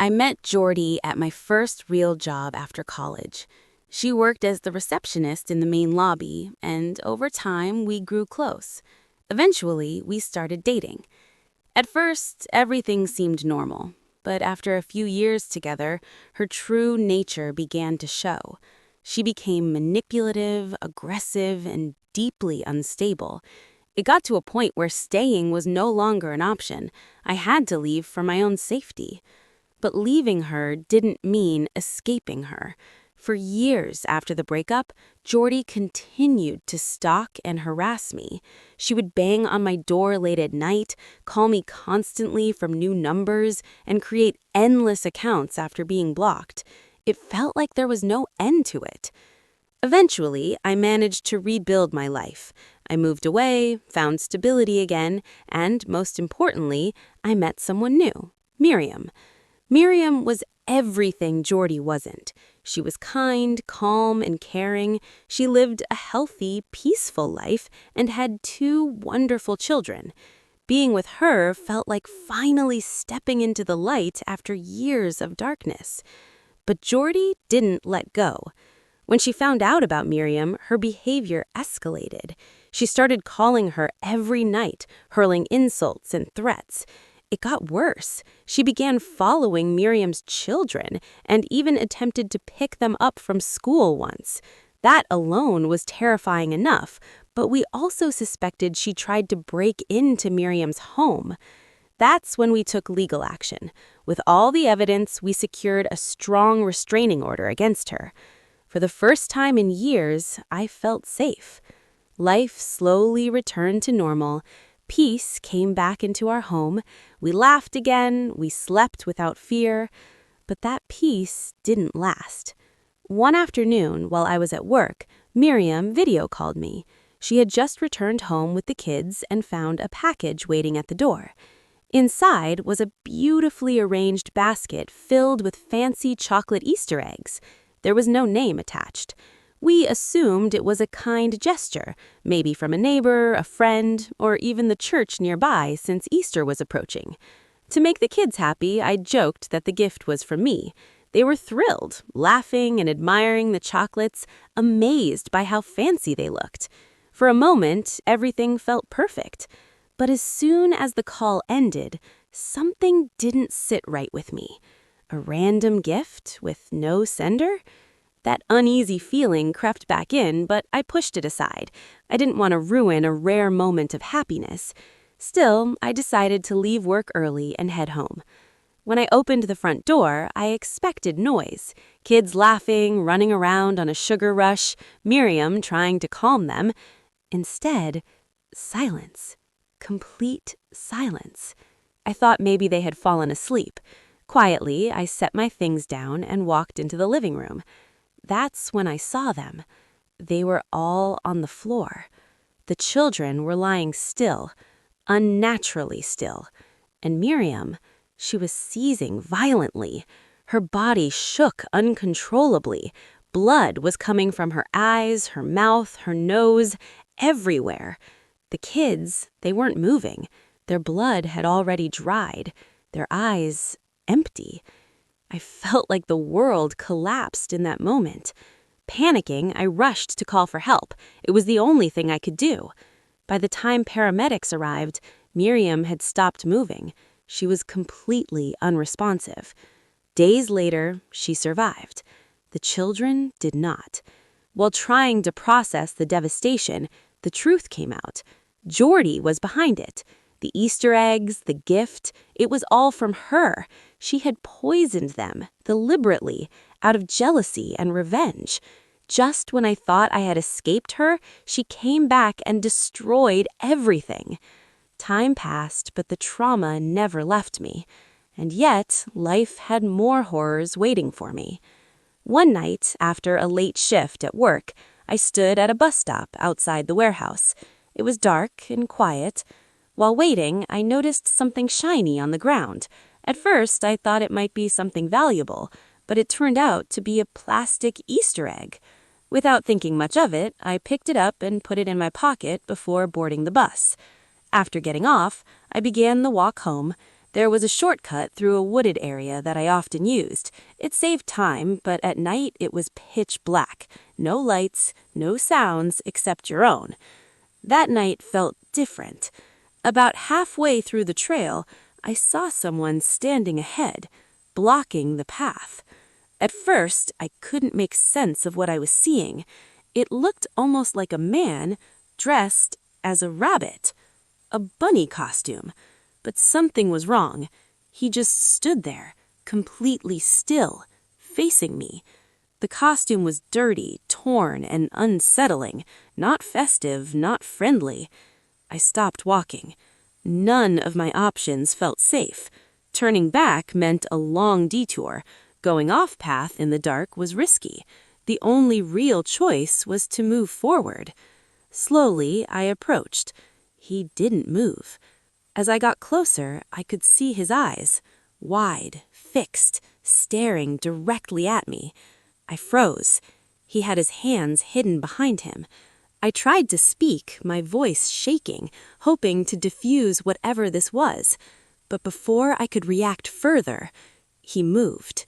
I met Jordy at my first real job after college. She worked as the receptionist in the main lobby, and over time, we grew close. Eventually, we started dating. At first, everything seemed normal, but after a few years together, her true nature began to show. She became manipulative, aggressive, and deeply unstable. It got to a point where staying was no longer an option. I had to leave for my own safety. But leaving her didn't mean escaping her. For years after the breakup, Jordy continued to stalk and harass me. She would bang on my door late at night, call me constantly from new numbers, and create endless accounts after being blocked. It felt like there was no end to it. Eventually, I managed to rebuild my life. I moved away, found stability again, and most importantly, I met someone new, Miriam. Miriam was everything Jordy wasn't. She was kind, calm, and caring. She lived a healthy, peaceful life and had 2 wonderful children. Being with her felt like finally stepping into the light after years of darkness. But Jordy didn't let go. When she found out about Miriam, her behavior escalated. She started calling her every night, hurling insults and threats. It got worse. She began following Miriam's children and even attempted to pick them up from school once. That alone was terrifying enough, but we also suspected she tried to break into Miriam's home. That's when we took legal action. With all the evidence, we secured a strong restraining order against her. For the first time in years, I felt safe. Life slowly returned to normal. Peace came back into our home. We laughed again, we slept without fear, but that peace didn't last. One afternoon, while I was at work, Miriam video called me. She had just returned home with the kids and found a package waiting at the door. Inside was a beautifully arranged basket filled with fancy chocolate Easter eggs. There was no name attached. We assumed it was a kind gesture, maybe from a neighbor, a friend, or even the church nearby since Easter was approaching. To make the kids happy, I joked that the gift was from me. They were thrilled, laughing and admiring the chocolates, amazed by how fancy they looked. For a moment, everything felt perfect. But as soon as the call ended, something didn't sit right with me. A random gift with no sender? That uneasy feeling crept back in, but I pushed it aside. I didn't want to ruin a rare moment of happiness. Still, I decided to leave work early and head home. When I opened the front door, I expected noise. Kids laughing, running around on a sugar rush, Miriam trying to calm them. Instead, silence. Complete silence. I thought maybe they had fallen asleep. Quietly, I set my things down and walked into the living room. That's when I saw them. They were all on the floor. The children were lying still, unnaturally still. And Miriam, she was seizing violently. Her body shook uncontrollably. Blood was coming from her eyes, her mouth, her nose, everywhere. The kids, they weren't moving. Their blood had already dried. Their eyes empty. I felt like the world collapsed in that moment. Panicking, I rushed to call for help. It was the only thing I could do. By the time paramedics arrived, Miriam had stopped moving. She was completely unresponsive. Days later, she survived. The children did not. While trying to process the devastation, the truth came out. Jordy was behind it. The Easter eggs, the gift, it was all from her. She had poisoned them, deliberately, out of jealousy and revenge. Just when I thought I had escaped her, she came back and destroyed everything. Time passed, but the trauma never left me. And yet, life had more horrors waiting for me. One night, after a late shift at work, I stood at a bus stop outside the warehouse. It was dark and quiet. While waiting, I noticed something shiny on the ground. At first, I thought it might be something valuable, but it turned out to be a plastic Easter egg. Without thinking much of it, I picked it up and put it in my pocket before boarding the bus. After getting off, I began the walk home. There was a shortcut through a wooded area that I often used. It saved time, but at night it was pitch black. No lights, no sounds except your own. That night felt different. About halfway through the trail, I saw someone standing ahead, blocking the path. At first, I couldn't make sense of what I was seeing. It looked almost like a man dressed as a rabbit, a bunny costume. But something was wrong. He just stood there, completely still, facing me. The costume was dirty, torn, and unsettling, not festive, not friendly. I stopped walking. None of my options felt safe. Turning back meant a long detour. Going off path in the dark was risky. The only real choice was to move forward. Slowly, I approached. He didn't move. As I got closer, I could see his eyes, wide, fixed, staring directly at me. I froze. He had his hands hidden behind him. I tried to speak, my voice shaking, hoping to diffuse whatever this was. But before I could react further, he moved.